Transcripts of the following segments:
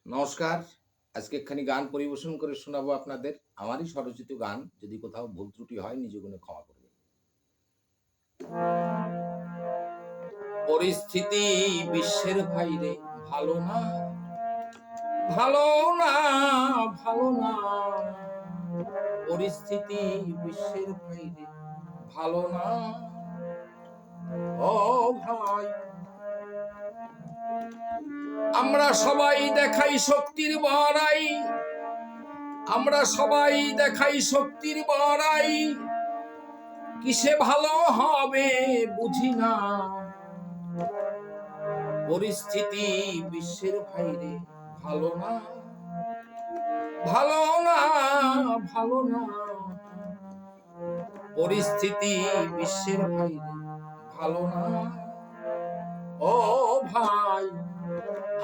নমস্কার। আজকে একখানি গান পরিবেশন করে শোনাবো আপনাদের। আমারই স্বরচিত গান। যদি কোথাও ভুল ত্রুটি হয় নিজ গুণে ক্ষমা করবেন। পরিস্থিতি বিশ্বের বাইরে ভালো না, ভালো না, ভালো না। পরিস্থিতি বিশ্বের বাইরে ভালো না। ও ভাই, আমরা সবাই দেখাই শক্তির বড়াই, আমরা সবাই দেখাই শক্তির বড়াই। কিসে ভালো হবে বুঝি না। পরিস্থিতি বিশ্বের বাইরে ভালো না, ভালো না, ভালো না। পরিস্থিতি বিশ্বের বাইরে ভালো না। ও ভাই,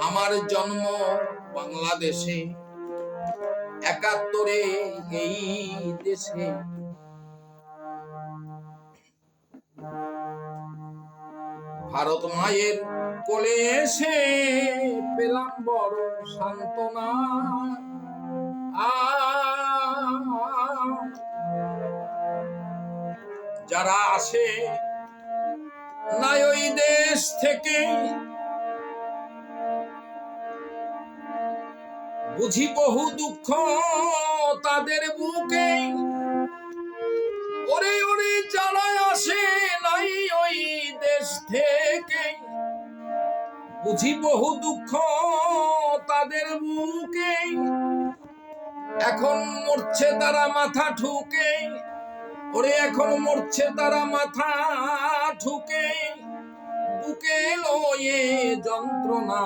আমার জন্ম বাংলাদেশে, ৭১ এই দেশে। ভারত মায়ের কোলে এসে পেলাম বড় সান্ত্বনা। যারা আসে নাই ওই দেশ থেকে, বুঝি বহু দুঃখ তাদের বুকে। ওরে ওরে যারা আসে নাই ওই দেশ থেকে, বুঝি বহু দুঃখ তাদের বুকে। এখন মরছে তারা মাথা ঠুকে, ওরে এখন মরছে তারা মাথা ঠুকে। বুকে লয়ে যন্ত্রণা।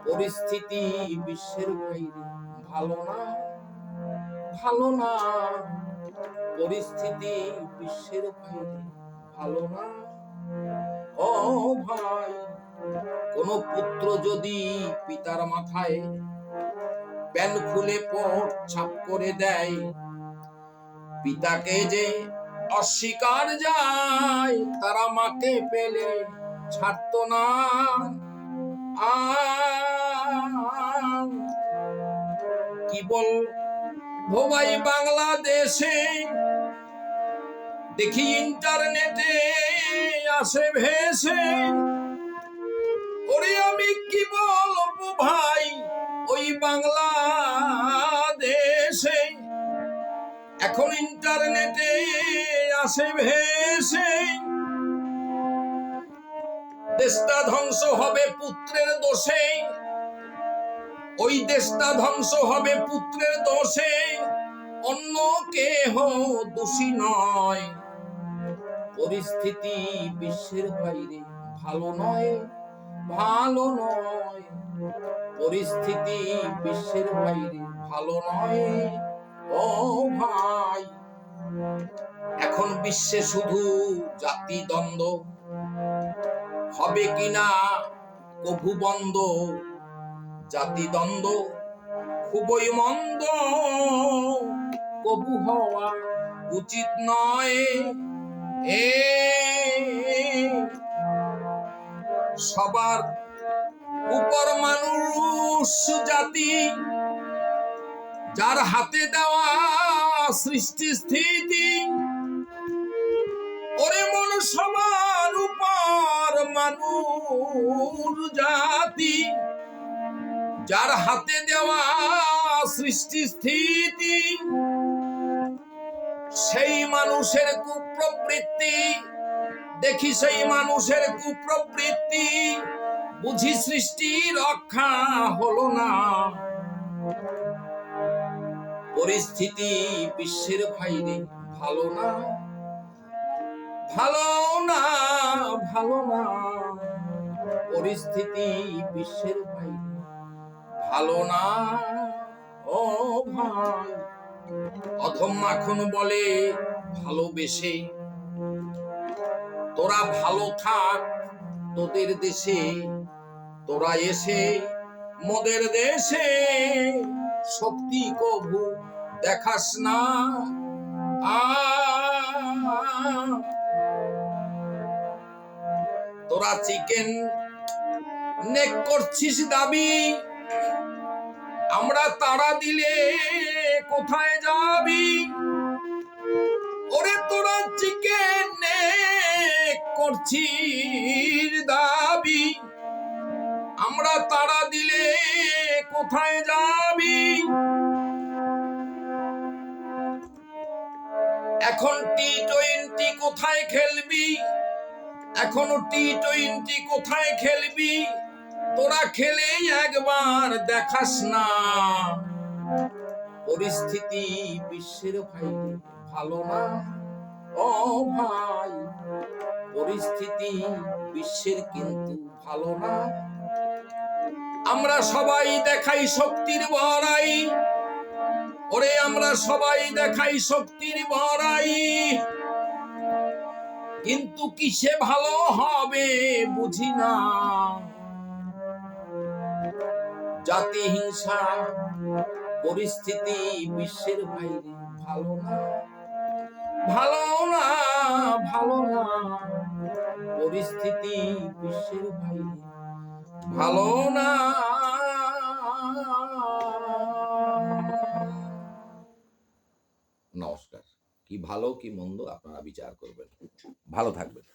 পরিস্থিতি বিশ্বের বাইরে ভালো না, ভালো না। পরিস্থিতি বিশ্বের বাইরে ভালো না। ও ভাই, কোন পুত্র যদি পিতার মাথায় প্যান খুলে পট ছাপ করে দেয়, পিতাকে যে অস্বীকার যায়, তারা মাকে পেলে ছাড়ত না। কি বল ভাই, বাংলাদেশে দেখি ইন্টারনেটে আসে ভেসে। ওরে আমি কি বলবো ভাই, ওই বাংলাদেশে এখন ইন্টারনেটে আসে ভেসে। দেশটা ধ্বংস হবে পুত্রের দোষে, ওই দেশটা ধ্বংস হবে পুত্রের দোষে। অন্য কেহ দোষী নয়। পরিস্থিতি বিশ্বের বাইরে ভালো নয়, ভালো নয়। পরিস্থিতি বিশ্বের বাইরে ভালো নয়। ও ভাই, এখন বিশ্বে শুধু জাতি দ্বন্দ্ব, হবে কিনা কভু বন্ধ। জাতি দ্বন্দ্ব খুবই মন্দ, কবু হওয়া উচিত নয়। সবার উপর মানুষ জাতি, যার হাতে দেওয়া সৃষ্টি স্থিতি। ওরে মন সবার উপর মানুষ জাতি, যার হাতে দেওয়া সৃষ্টি স্থিতি। সেই মানুষের কুপ্রবৃত্তি দেখি, সেই মানুষের কুপ্রবৃত্তি বুঝি সৃষ্টি রক্ষা হলো না। পরিস্থিতি বিশ্বের বাইরে ভালো না, ভালো না, ভালো না। পরিস্থিতি বিশ্বের বাইরে ভালো না। ও ভাই, অধম মাখন বলে ভালোবেসে, তোরা ভালো থাক তোদের দেশে। তোরা এসে মোদের দেশে শক্তি কভু দেখাস না। তোরা চিকেন নেক করছিস দাবি, আমরা তাড়া দিলে কোথায় যাবি? ওরে তোরা চিকেনে করছিস দাবি, আমরা তাড়া দিলে কোথায় যাবি? এখন টি-20 কোথায় খেলবি? এখনো টি-20 কোথায় খেলবি? তোরা খেলে একবার দেখাস না। পরিস্থিতি বিশ্বের ভাই ভালো না। ও ভাই, পরিস্থিতি বিশ্বের কিন্তু ভালো না। আমরা সবাই দেখাই শক্তির বড়াই, ওরে আমরা সবাই দেখাই শক্তির বড়াই, কিন্তু কিসে ভালো হবে বুঝি না। জাতি হিংসা পরিস্থিতি বিশ্বের বাইরে ভালো না, ভালো না, ভালো না। পরিস্থিতি বিশ্বের বাইরে ভালো না। নমস্কার। কি ভালো কি মন্দ আপনারা বিচার করবেন। ভালো থাকবেন।